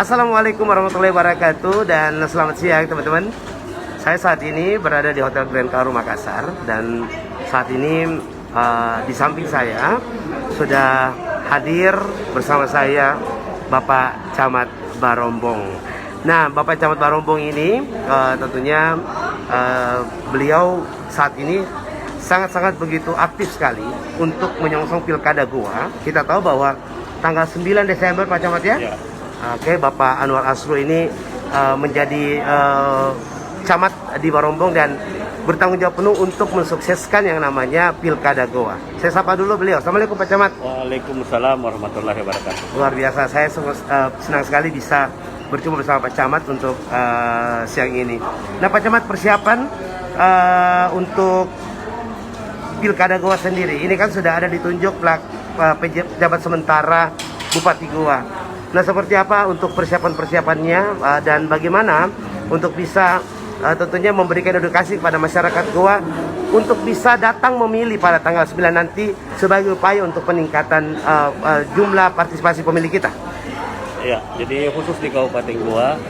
Assalamualaikum warahmatullahi wabarakatuh dan selamat siang teman-teman. Saya saat ini berada di Hotel Grand Karu Makassar dan saat ini di samping saya sudah hadir bersama saya Bapak Camat Barombong. Nah, Bapak Camat Barombong ini tentunya beliau saat ini sangat-sangat begitu aktif sekali untuk menyongsong Pilkada Goa. Kita tahu bahwa tanggal 9 Desember Pak Camat ya? Oke, Bapak Anwar Asru ini menjadi camat di Barombong dan bertanggung jawab penuh untuk mensukseskan yang namanya Pilkada Goa. Saya sapa dulu beliau. Assalamualaikum Pak Camat. Waalaikumsalam warahmatullahi wabarakatuh. Luar biasa, saya senang sekali bisa berjumpa bersama Pak Camat untuk siang ini. Nah Pak Camat, persiapan untuk Pilkada Goa sendiri, ini kan sudah ada ditunjuk pejabat sementara Bupati Goa. Nah, seperti apa untuk persiapan-persiapannya dan bagaimana untuk bisa tentunya memberikan edukasi kepada masyarakat Goa untuk bisa datang memilih pada tanggal 9 nanti sebagai upaya untuk peningkatan jumlah partisipasi pemilih kita. Ya, jadi khusus di Kabupaten Goa,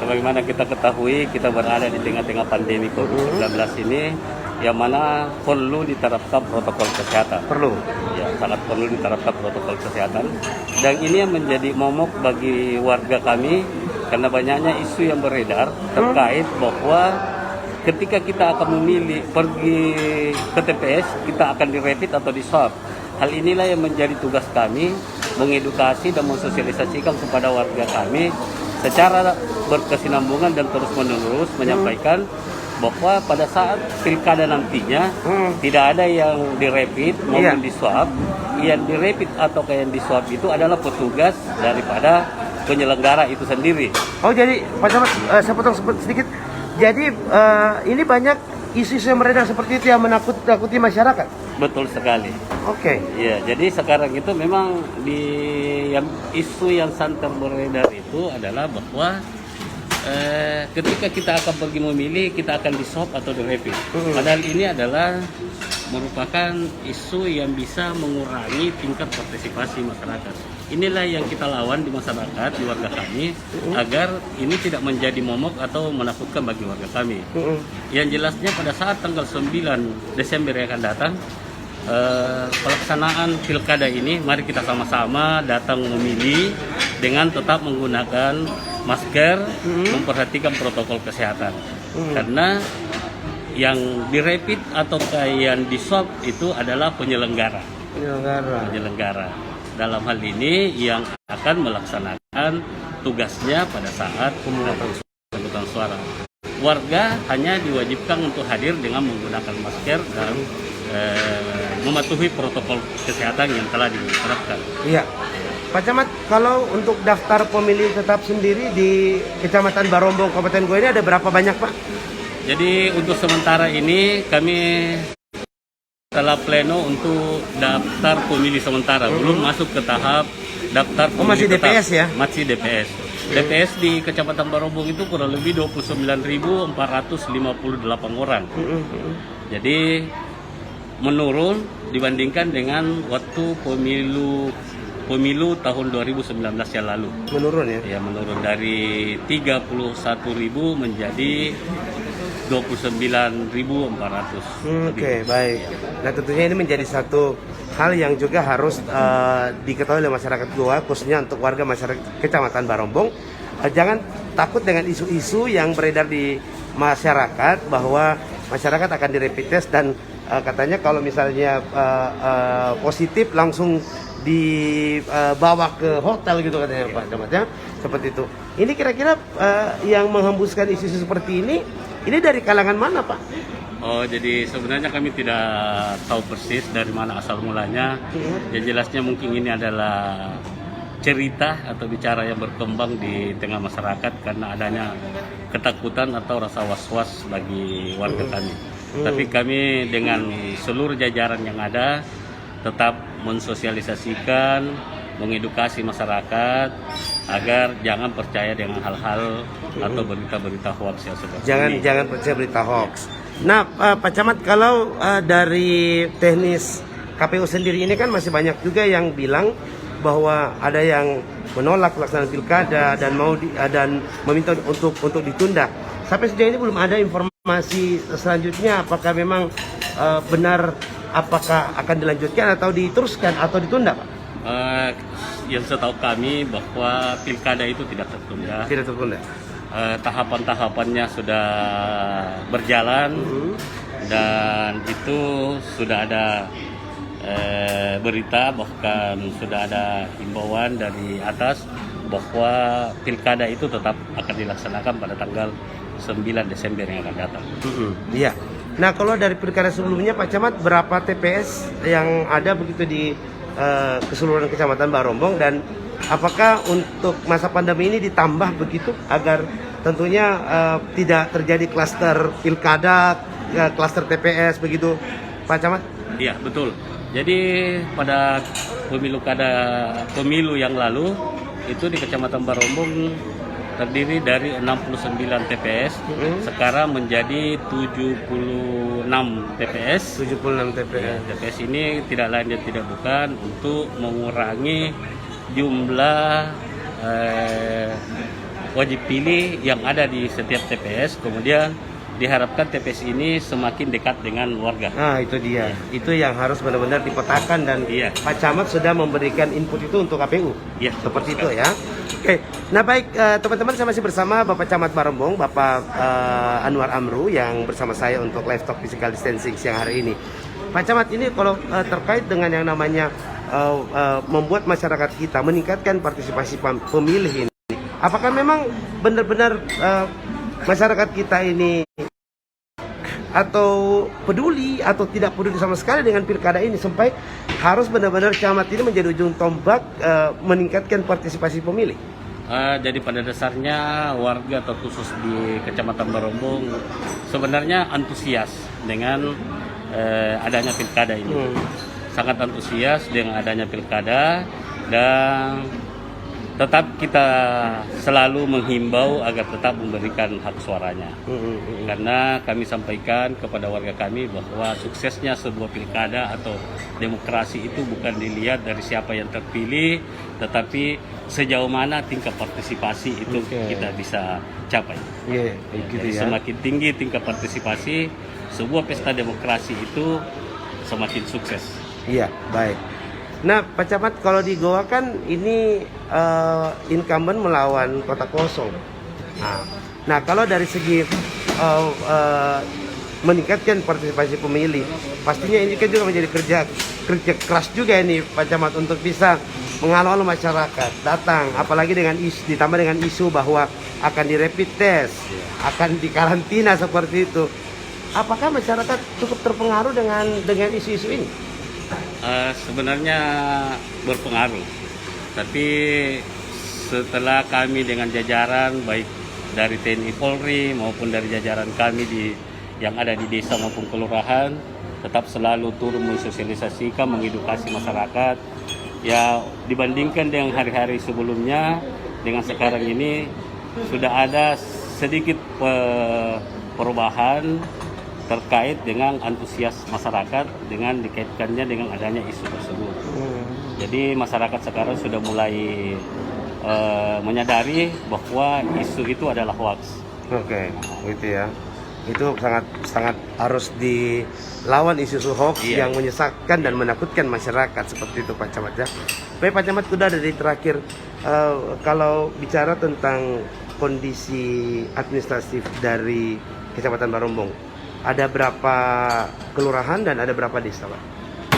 sebagaimana kita ketahui kita berada di tengah-tengah pandemi COVID-19 ini, yang mana perlu diterapkan protokol kesehatan. Perlu. Ya, sangat perlu diterapkan protokol kesehatan. Dan ini yang menjadi momok bagi warga kami karena banyaknya isu yang beredar terkait bahwa ketika kita akan memilih pergi ke TPS, kita akan direpit atau diswab. Hal inilah yang menjadi tugas kami, mengedukasi dan mensosialisasikan kepada warga kami secara berkesinambungan dan terus-menerus menyampaikan bahwa pada saat pilkada nantinya tidak ada yang direpit maupun diswab. Yang direpit atau yang diswab itu adalah petugas daripada penyelenggara itu sendiri. Oh, jadi Pak Camat, saya potong sedikit. Jadi ini banyak isu-isu yang beredar seperti itu yang menakut-nakuti masyarakat. Betul sekali. Oke. Ya, jadi sekarang itu memang isu yang santer beredar itu adalah bahwa ketika kita akan pergi memilih, kita akan diswab atau direpit. Padahal ini adalah merupakan isu yang bisa mengurangi tingkat partisipasi masyarakat. Inilah yang kita lawan di masyarakat, di warga kami, agar ini tidak menjadi momok atau menakutkan bagi warga kami. Yang jelasnya pada saat tanggal 9 Desember yang akan datang, pelaksanaan pilkada ini, mari kita sama-sama datang memilih dengan tetap menggunakan masker, memperhatikan protokol kesehatan. Karena yang direpit atau yang diswab itu adalah penyelenggara. Dalam hal ini yang akan melaksanakan tugasnya pada saat pemungutan suara. Warga hanya diwajibkan untuk hadir dengan menggunakan masker dan mematuhi protokol kesehatan yang telah diterapkan. Iya. Pak Camat, kalau untuk daftar pemilih tetap sendiri di Kecamatan Barombong, Kabupaten Goa ini ada berapa banyak, Pak? Jadi untuk sementara ini kami telah pleno untuk daftar pemilih sementara, belum masuk ke tahap daftar pemilih masih tetap. DPS ya? Masih DPS. DPS di Kecamatan Barombong itu kurang lebih 29.458 orang. Jadi menurun dibandingkan dengan waktu pemilu tahun 2019 yang lalu. Menurun ya? Ya, menurun dari 31.000 menjadi 29.400. Oke, baik. Nah, tentunya ini menjadi satu hal yang juga harus diketahui oleh masyarakat Goa, khususnya untuk warga masyarakat Kecamatan Barombong. Jangan takut dengan isu-isu yang beredar di masyarakat bahwa masyarakat akan direpit test dan katanya kalau misalnya positif langsung dibawa ke hotel gitu katanya Pak Camat ya, seperti itu. Ini kira-kira yang menghembuskan isu-isu seperti ini dari kalangan mana Pak? Oh, jadi sebenarnya kami tidak tahu persis dari mana asal mulanya. Yang jelasnya mungkin ini adalah cerita atau bicara yang berkembang di tengah masyarakat karena adanya ketakutan atau rasa was-was bagi warga kami. Tapi kami dengan seluruh jajaran yang ada tetap mensosialisasikan, mengedukasi masyarakat agar jangan percaya dengan hal-hal atau berita-berita hoax yang seperti ini. Jangan percaya berita hoax. Nah, Pak Camat, kalau dari teknis KPU sendiri ini kan masih banyak juga yang bilang bahwa ada yang menolak pelaksanaan pilkada dan dan meminta untuk ditunda. Sampai sejauh ini belum ada informasi selanjutnya apakah memang benar apakah akan dilanjutkan atau diteruskan atau ditunda, Pak? Yang setahu kami bahwa pilkada itu tidak tertunda. Tidak tertunda. Tahapan-tahapannya sudah berjalan dan itu sudah ada berita, bahkan sudah ada himbauan dari atas bahwa pilkada itu tetap akan dilaksanakan pada tanggal 9 Desember yang akan datang. Iya. Nah, kalau dari pilkada sebelumnya Pak Camat, berapa TPS yang ada begitu di keseluruhan Kecamatan Barombong, dan apakah untuk masa pandemi ini ditambah begitu agar tentunya tidak terjadi klaster pilkada, klaster TPS begitu, Pak Camat? Iya, betul. Jadi pada pemilu yang lalu itu di Kecamatan Barombong terdiri dari 69 TPS, sekarang menjadi 76 TPS. 76 TPS. Ya, TPS ini tidak lain dan tidak bukan untuk mengurangi jumlah wajib pilih yang ada di setiap TPS. Kemudian diharapkan TPS ini semakin dekat dengan warga. Nah, itu dia. Itu yang harus benar-benar dipetakan, dan Pak Camat sudah memberikan input itu untuk KPU. Iya, seperti itu ya. Oke. Nah, baik teman-teman, saya masih bersama Bapak Camat Barombong, Bapak Anwar Amru, yang bersama saya untuk live talk physical distancing siang hari ini. Pak Camat, ini kalau terkait dengan yang namanya membuat masyarakat kita meningkatkan partisipasi pemilih ini, apakah memang benar-benar masyarakat kita ini atau peduli atau tidak peduli sama sekali dengan pilkada ini sampai harus benar-benar camat ini menjadi ujung tombak meningkatkan partisipasi pemilih? Jadi pada dasarnya warga terkhusus di Kecamatan Barombong sebenarnya antusias dengan adanya pilkada ini. Sangat antusias dengan adanya pilkada, dan tetap kita selalu menghimbau agar tetap memberikan hak suaranya. Karena kami sampaikan kepada warga kami bahwa suksesnya sebuah pilkada atau demokrasi itu bukan dilihat dari siapa yang terpilih, tetapi sejauh mana tingkat partisipasi itu kita bisa capai. Jadi semakin tinggi tingkat partisipasi, sebuah pesta demokrasi itu semakin sukses. Iya, baik. Nah, Pak Camat, kalau di Goa kan ini incumbent melawan kota kosong. Nah, kalau dari segi meningkatkan partisipasi pemilih, pastinya ini kan juga menjadi kerja keras juga ini Pak Camat untuk bisa menghalau masyarakat datang, apalagi ditambah dengan isu bahwa akan di rapid test, akan dikarantina seperti itu. Apakah masyarakat cukup terpengaruh dengan isu-isu ini? Sebenarnya berpengaruh, tapi setelah kami dengan jajaran baik dari TNI Polri maupun dari jajaran kami yang ada di desa maupun kelurahan tetap selalu turun mensosialisasikan, mengedukasi masyarakat. Ya, dibandingkan dengan hari-hari sebelumnya, dengan sekarang ini sudah ada sedikit perubahan terkait dengan antusias masyarakat dengan dikaitkannya dengan adanya isu tersebut. Jadi masyarakat sekarang sudah mulai menyadari bahwa isu itu adalah hoax. Oke, gitu ya. Itu sangat harus dilawan isu hoax yang menyesatkan dan menakutkan masyarakat seperti itu, Pak Camat ya. Baik Pak Camat, sudah dari terakhir kalau bicara tentang kondisi administratif dari Kecamatan Barombong, ada berapa kelurahan dan ada berapa desa, Pak?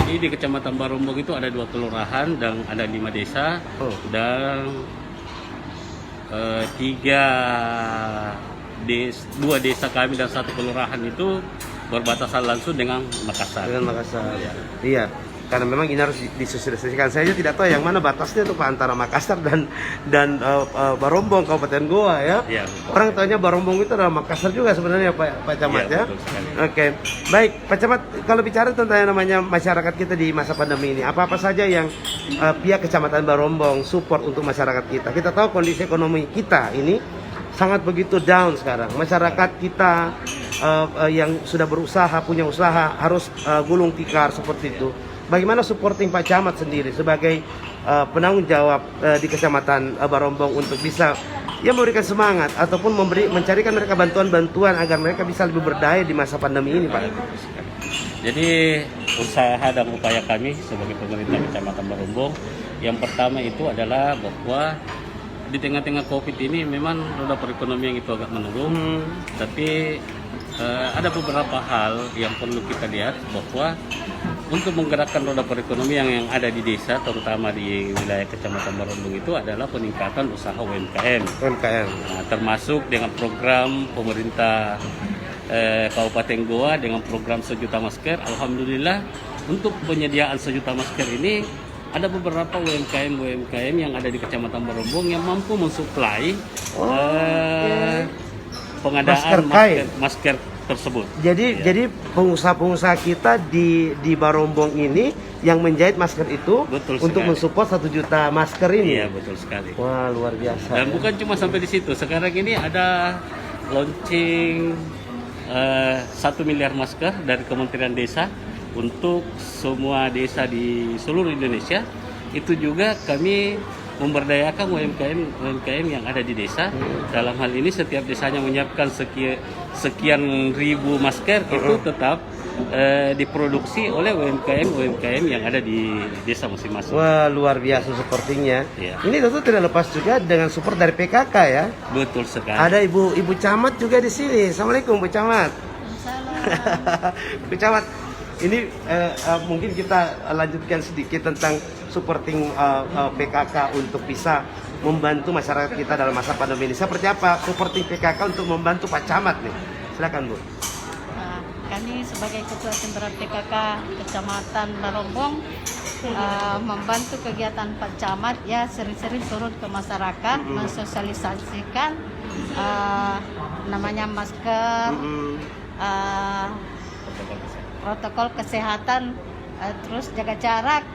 Jadi di Kecamatan Barombong itu ada 2 kelurahan dan ada 5 desa dan 2 desa kami dan 1 kelurahan itu berbatasan langsung dengan Makassar. Iya. Karena memang ini harus disosialisasikan. Saya tidak tahu yang mana batasnya tuh Pak antara Makassar dan Barombong Kabupaten Goa ya. Orang tanya Barombong itu adalah Makassar juga sebenarnya Pak Camat ya. Oke. Baik Pak Camat, kalau bicara tentang yang namanya masyarakat kita di masa pandemi ini, apa saja yang pihak Kecamatan Barombong support untuk masyarakat kita? Kita tahu kondisi ekonomi kita ini sangat begitu down sekarang. Masyarakat kita yang sudah berusaha, punya usaha harus gulung tikar seperti itu. Bagaimana supporting Pak Camat sendiri sebagai penanggung jawab di Kecamatan Barombong untuk bisa memberikan semangat ataupun mencarikan mereka bantuan-bantuan agar mereka bisa lebih berdaya di masa pandemi ini, Pak? Jadi usaha dan upaya kami sebagai pemerintah Kecamatan Barombong, yang pertama itu adalah bahwa di tengah-tengah COVID ini memang roda perekonomian itu agak menurun, tapi ada beberapa hal yang perlu kita lihat bahwa untuk menggerakkan roda perekonomian yang ada di desa, terutama di wilayah Kecamatan Barombong itu adalah peningkatan usaha UMKM. Nah, termasuk dengan program pemerintah Kabupaten Goa dengan program 1 juta masker. Alhamdulillah untuk penyediaan 1 juta masker ini ada beberapa UMKM yang ada di Kecamatan Barombong yang mampu mensuplai pengadaan masker tersebut. Jadi pengusaha-pengusaha kita di Barombong ini yang menjahit masker itu untuk mensupport 1 juta masker ini. Iya, betul sekali. Wah, luar biasa. Dan bukan cuma sampai di situ. Sekarang ini ada launching 1 miliar masker dari Kementerian Desa untuk semua desa di seluruh Indonesia. Itu juga kami memberdayakan UMKM yang ada di desa. Dalam hal ini setiap desanya menyiapkan sekian ribu masker itu tetap diproduksi oleh UMKM yang ada di desa masing-masing. Wah, luar biasa supportingnya. Ya. Ini tentu tidak lepas juga dengan support dari PKK ya. Betul sekali. Ada Ibu Camat juga di sini. Assalamualaikum Bu Camat. Bu Camat, ini mungkin kita lanjutkan sedikit tentang supporting PKK untuk bisa membantu masyarakat kita dalam masa pandemi ini. Seperti apa supporting PKK untuk membantu Pak Camat nih? Silakan Bu. Kami sebagai Ketua Timbaran PKK Kecamatan Barombong membantu kegiatan Pak Camat ya, sering-sering turun ke masyarakat mensosialisasikan namanya masker, protokol kesehatan, terus jaga jarak.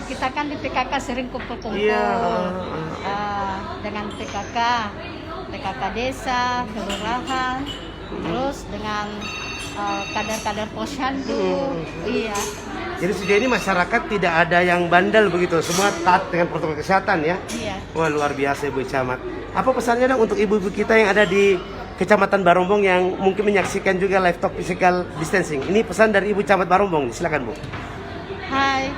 Kita kan di PKK sering kumpul-kumpul dengan PKK desa, kelurahan, terus dengan kader-kader posyandu. Iya. Jadi sejauh ini masyarakat tidak ada yang bandel begitu, semua taat dengan protokol kesehatan ya. Iya. Wah, luar biasa Ibu Camat. Apa pesannya dong untuk ibu-ibu kita yang ada di Kecamatan Barombong yang mungkin menyaksikan juga live talk physical distancing? Ini pesan dari Ibu Camat Barombong, silakan Bu. Hai.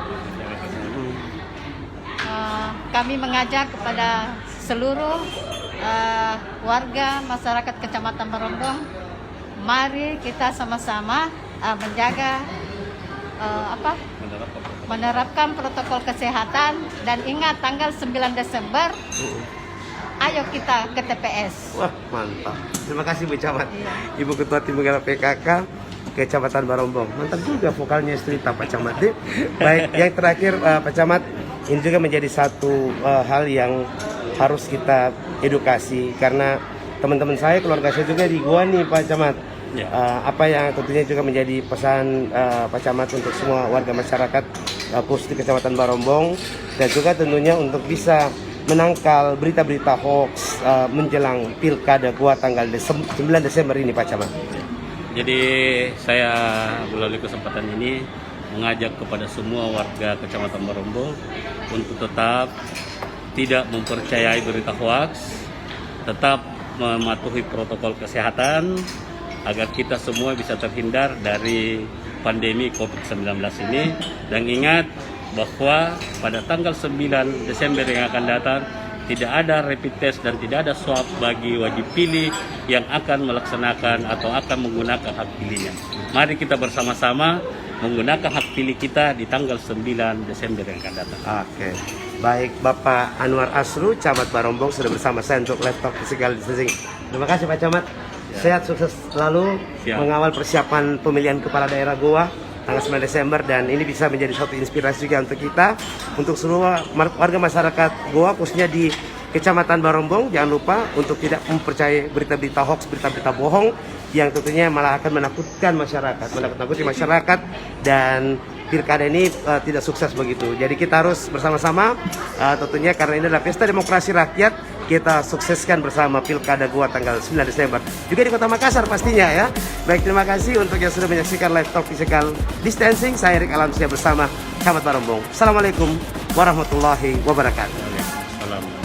Kami mengajak kepada seluruh warga masyarakat Kecamatan Barombong, mari kita sama-sama menjaga menerapkan protokol kesehatan, dan ingat tanggal 9 Desember ayo kita ke TPS. Wah, mantap. Terima kasih Bu Camat. Ibu Ketua Tim Penggerak PKK Kecamatan Barombong. Mantap juga vokalnya cerita Pak Camat. Baik, yang terakhir Pak Camat, ini juga menjadi satu hal yang harus kita edukasi karena teman-teman saya, keluarga saya juga di Goa nih Pak Camat. Ya. Apa yang tentunya juga menjadi pesan Pak Camat untuk semua warga masyarakat khusus di Kecamatan Barombong, dan juga tentunya untuk bisa menangkal berita-berita hoax menjelang Pilkada Goa tanggal 9 Desember ini Pak Camat. Jadi saya melalui kesempatan ini mengajak kepada semua warga Kecamatan Barombong untuk tetap tidak mempercayai berita hoax, tetap mematuhi protokol kesehatan agar kita semua bisa terhindar dari pandemi COVID-19 ini. Dan ingat bahwa pada tanggal 9 Desember yang akan datang tidak ada rapid test dan tidak ada swab bagi wajib pilih yang akan melaksanakan atau akan menggunakan hak pilihnya. Mari kita bersama-sama menggunakan hak pilih kita di tanggal 9 Desember yang akan datang. Oke. Baik, Bapak Anwar Asru, Camat Barombong sudah bersama saya untuk live talk physical distancing. Terima kasih Pak Camat. Sehat, sukses selalu mengawal persiapan pemilihan kepala daerah Goa tanggal 9 Desember, dan ini bisa menjadi suatu inspirasi juga untuk kita, untuk seluruh warga masyarakat Goa khususnya di Kecamatan Barombong. Jangan lupa untuk tidak mempercayai berita-berita hoax, berita-berita bohong yang tentunya malah akan menakutkan masyarakat, menakut-nakuti masyarakat, dan pilkada ini tidak sukses begitu. Jadi kita harus bersama-sama tentunya karena ini adalah pesta demokrasi rakyat, kita sukseskan bersama Pilkada Goa tanggal 9 Desember. Juga di Kota Makassar pastinya ya. Baik, terima kasih untuk yang sudah menyaksikan live talk physical distancing. Saya Erik Alamsyah bersama Camat Barombong. Assalamualaikum. warahmatullahi wabarakatuh. Salam.